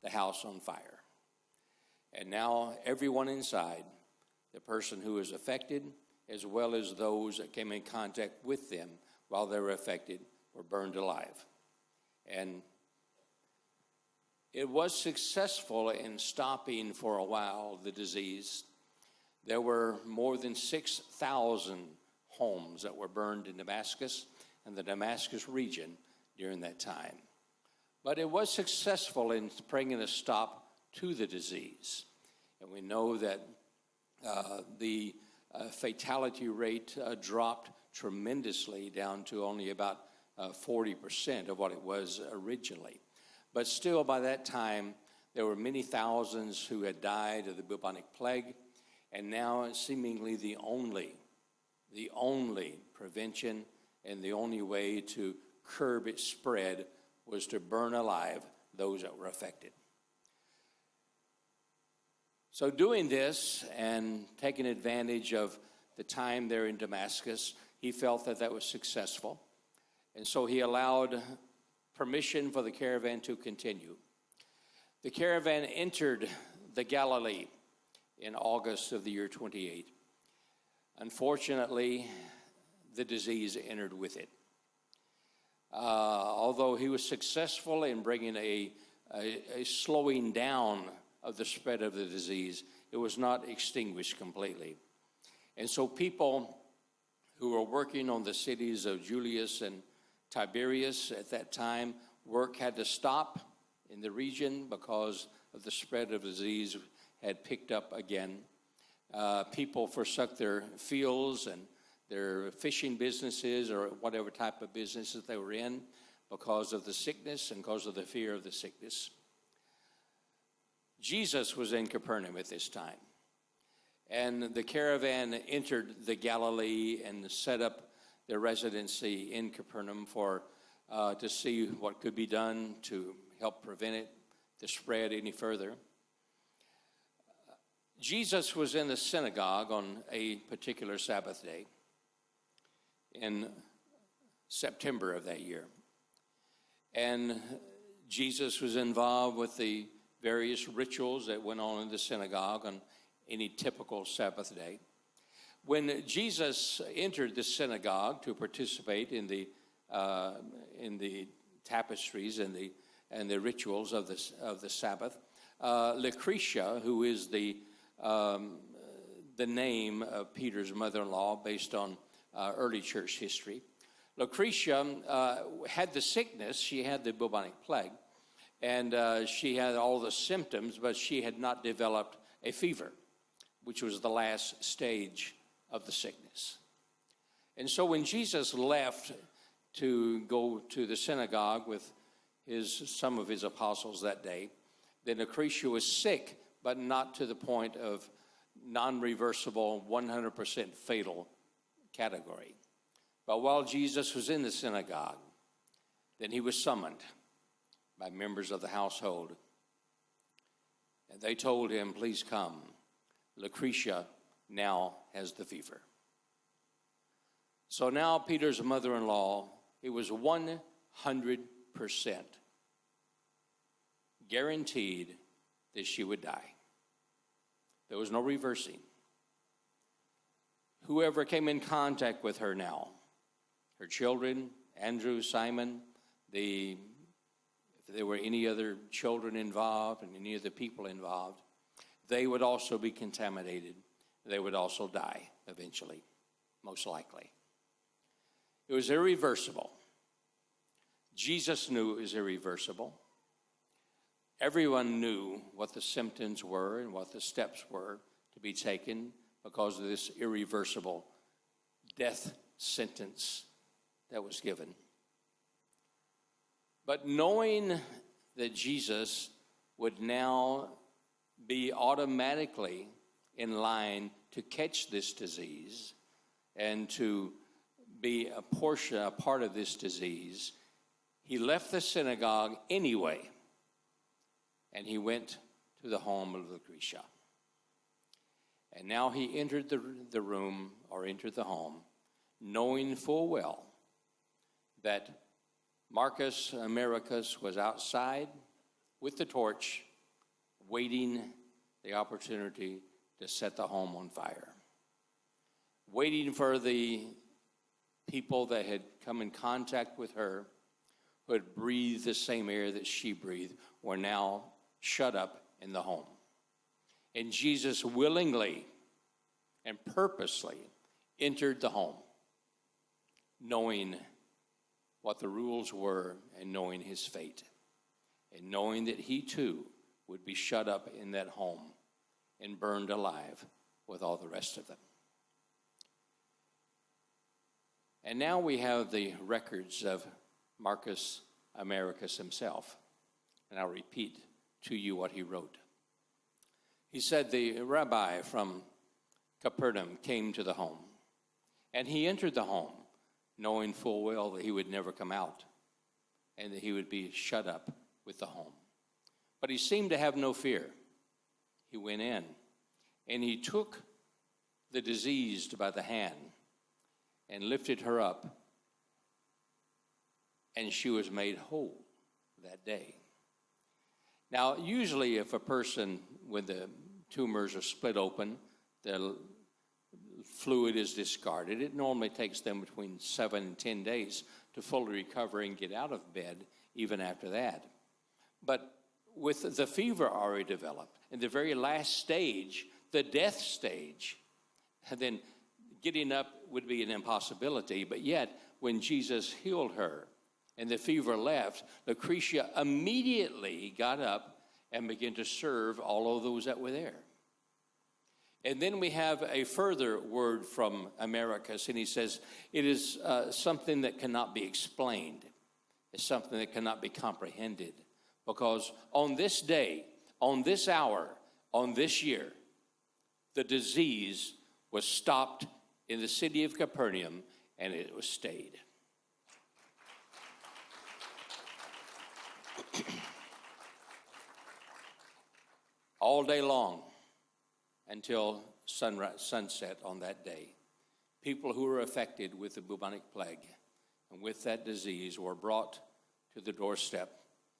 the house on fire. And now everyone inside, the person who is affected, as well as those that came in contact with them while they were affected, were burned alive. And it was successful in stopping for a while the disease. There were more than 6,000 homes that were burned in Damascus and the Damascus region during that time. But it was successful in bringing a stop to the disease. And we know that the fatality rate dropped tremendously down to only about 40% of what it was originally. But still, by that time, there were many thousands who had died of the bubonic plague, and now seemingly the only prevention and the only way to curb its spread was to burn alive those that were affected. So doing this and taking advantage of the time there in Damascus, he felt that that was successful. And so he allowed permission for the caravan to continue. The caravan entered the Galilee in August of the year 28. Unfortunately, the disease entered with it. Although he was successful in bringing a slowing down of the spread of the disease, it was not extinguished completely. And so people who were working on the cities of Julius and Tiberias at that time, work had to stop in the region because of the spread of the disease had picked up again. People forsook their fields and their fishing businesses or whatever type of businesses they were in because of the sickness and because of the fear of the sickness. Jesus was in Capernaum at this time. And the caravan entered the Galilee and set up their residency in Capernaum to see what could be done to help prevent it to spread any further. Jesus was in the synagogue on a particular Sabbath day in September of that year. And Jesus was involved with the various rituals that went on in the synagogue on any typical Sabbath day. When Jesus entered the synagogue to participate in the tapestries and the rituals of the Sabbath, Lucretia, who is the name of Peter's mother-in-law based on early church history, Lucretia had the sickness. She had the bubonic plague, and she had all the symptoms, but she had not developed a fever, which was the last stage of the sickness. And so when Jesus left to go to the synagogue with some of his apostles that day, then Lucretia was sick, but not to the point of non-reversible, 100% fatal category. But while Jesus was in the synagogue, then he was summoned by members of the household. And they told him, please come. Lucretia now has the fever. So now Peter's mother-in-law, it was 100% guaranteed that she would die. There was no reversing. Whoever came in contact with her now, her children, Andrew, Simon, if there were any other children involved and any other people involved, they would also be contaminated. They would also die eventually, most likely. It was irreversible. Jesus knew it was irreversible. Everyone knew what the symptoms were and what the steps were to be taken because of this irreversible death sentence that was given. But knowing that Jesus would now be automatically in line to catch this disease and to be a part of this disease, he left the synagogue anyway, and he went to the home of Lucretia. And now he entered the room, or entered the home, knowing full well that Marcus Americus was outside with the torch waiting the opportunity to set the home on fire, waiting for the people that had come in contact with her, who had breathed the same air that she breathed, were now shut up in the home. And Jesus willingly and purposely entered the home, knowing what the rules were and knowing his fate, and knowing that he too would be shut up in that home and burned alive with all the rest of them. And now we have the records of Marcus Americus himself, and I'll repeat to you what he wrote. He said, the rabbi from Capernaum came to the home, and he entered the home knowing full well that he would never come out and that he would be shut up with the home. But he seemed to have no fear. He went in, and he took the diseased by the hand and lifted her up, and she was made whole that day. Now, usually if a person, when the tumors are split open, the fluid is discarded, it normally takes them between 7 and 10 days to fully recover and get out of bed, even after that. But with the fever already developed, in the very last stage, the death stage, then getting up would be an impossibility. But yet, when Jesus healed her and the fever left, Lucretia immediately got up and began to serve all of those that were there. And then we have a further word from Americus, and he says, it is something that cannot be explained. It's something that cannot be comprehended. Because on this day, on this hour, on this year, the disease was stopped in the city of Capernaum, and it was stayed. All day long until sunset on that day, people who were affected with the bubonic plague and with that disease were brought to the doorstep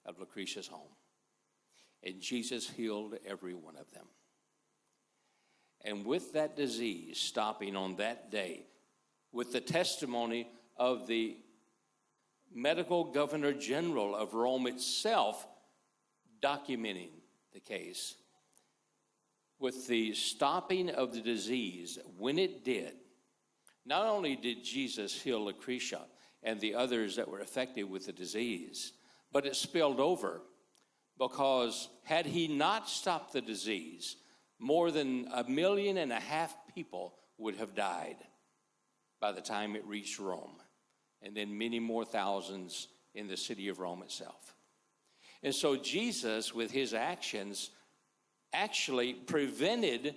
of Lucretia's home. And Jesus healed every one of them. And with that disease stopping on that day, with the testimony of the medical governor general of Rome itself documenting the case, with the stopping of the disease, when it did, not only did Jesus heal Lucretia and the others that were affected with the disease, but it spilled over, because had he not stopped the disease, more than 1.5 million people would have died by the time it reached Rome, and then many more thousands in the city of Rome itself. And so Jesus, with his actions, actually prevented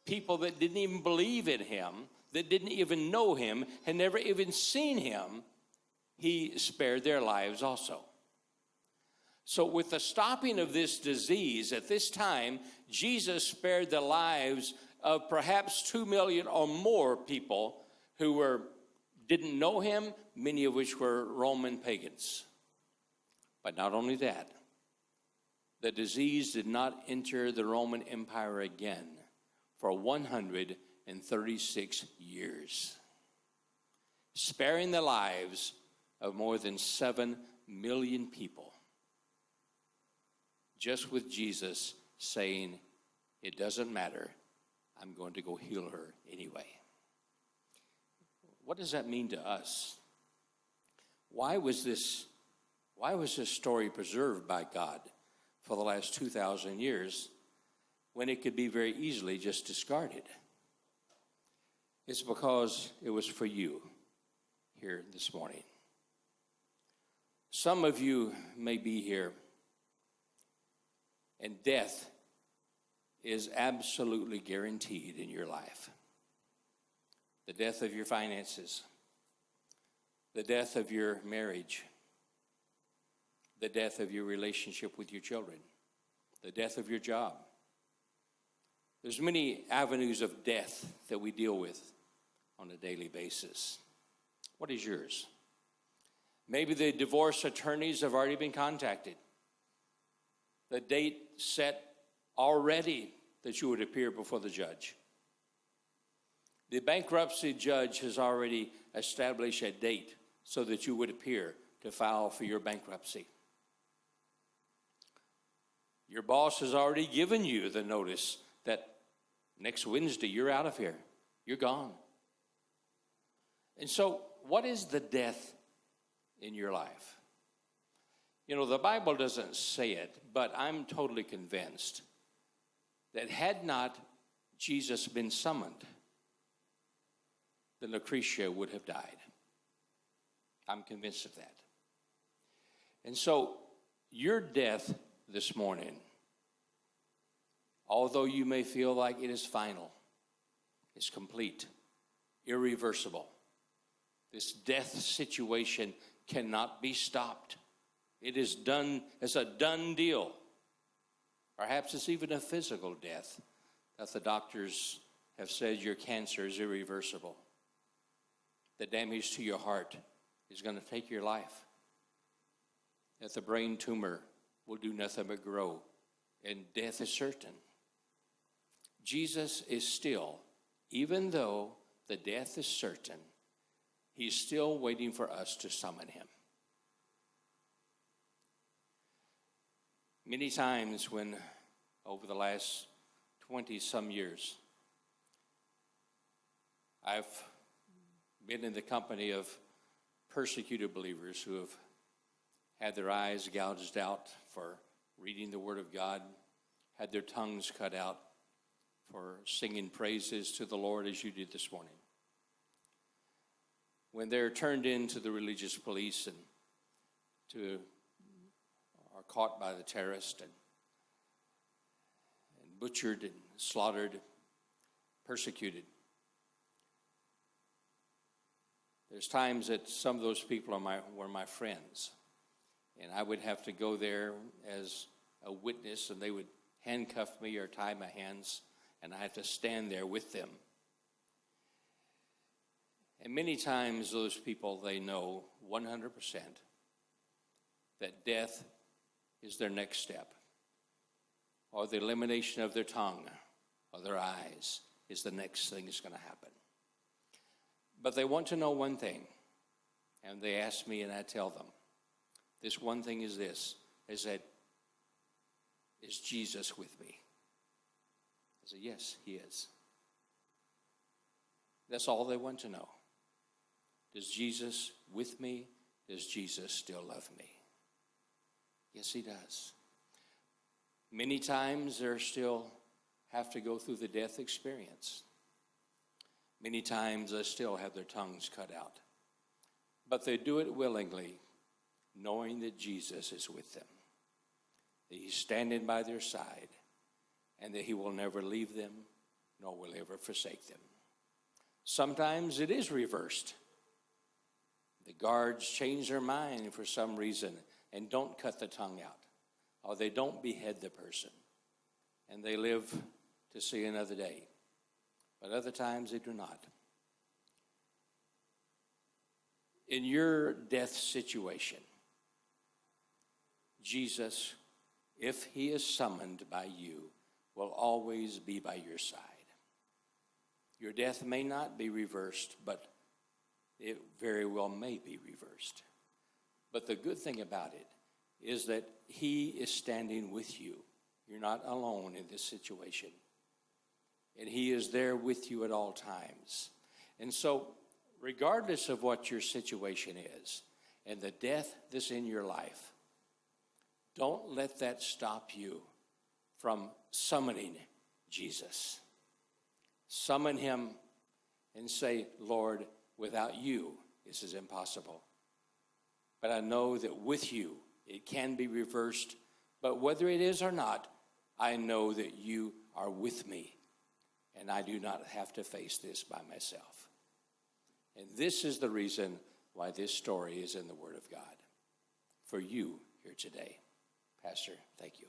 people that didn't even believe in him, that didn't even know him, had never even seen him, he spared their lives also. So with the stopping of this disease at this time, Jesus spared the lives of perhaps 2 million or more people who didn't know him, many of which were Roman pagans. But not only that, the disease did not enter the Roman Empire again for 136 years, sparing the lives of more than 7 million people, just with Jesus saying, it doesn't matter, I'm going to go heal her anyway. What does that mean to us? Why was this story preserved by God for the last 2,000 years when it could be very easily just discarded? It's because it was for you here this morning. Some of you may be here, and death is absolutely guaranteed in your life. The death of your finances, the death of your marriage, the death of your relationship with your children, the death of your job. There's many avenues of death that we deal with on a daily basis. What is yours? Maybe the divorce attorneys have already been contacted. The date set already that you would appear before the judge. The bankruptcy judge has already established a date so that you would appear to file for your bankruptcy. Your boss has already given you the notice that next Wednesday you're out of here. You're gone. And so, what is the death in your life? You know, the Bible doesn't say it, but I'm totally convinced that had not Jesus been summoned, then Lucretia would have died. I'm convinced of that. And so, your death this morning, although you may feel like it is final, is complete, irreversible. This death situation cannot be stopped. It is done as a done deal. Perhaps it's even a physical death that the doctors have said your cancer is irreversible. The damage to your heart is going to take your life. That the brain tumor will do nothing but grow, and death is certain. Jesus is still, even though the death is certain, he's still waiting for us to summon him. Many times when, over the last 20-some years, I've been in the company of persecuted believers who have had their eyes gouged out for reading the Word of God, had their tongues cut out for singing praises to the Lord as you did this morning. When they're turned into the religious police and are caught by the terrorists and butchered and slaughtered, persecuted. There's times that some of those people were my friends, and I would have to go there as a witness, and they would handcuff me or tie my hands, and I had to stand there with them. And many times those people, they know 100% that death is their next step, or the elimination of their tongue or their eyes is the next thing that's going to happen. But they want to know one thing, and they ask me, and I tell them, this one thing is this, is that, is Jesus with me? I say, yes, he is. That's all they want to know. Is Jesus with me? Does Jesus still love me? Yes, he does. Many times they still have to go through the death experience. Many times they still have their tongues cut out. But they do it willingly, knowing that Jesus is with them, that he's standing by their side, and that he will never leave them, nor will ever forsake them. Sometimes it is reversed. The guards change their mind for some reason and don't cut the tongue out, or they don't behead the person, and they live to see another day. But other times they do not. In your death situation, Jesus, if he is summoned by you, will always be by your side. Your death may not be reversed, but it very well may be reversed. But the good thing about it is that he is standing with you. You're not alone in this situation. And he is there with you at all times. And so, regardless of what your situation is and the death that's in your life, don't let that stop you from summoning Jesus. Summon him and say, Lord, without you, this is impossible. But I know that with you, it can be reversed. But whether it is or not, I know that you are with me. And I do not have to face this by myself. And this is the reason why this story is in the Word of God. For you here today. Pastor, thank you.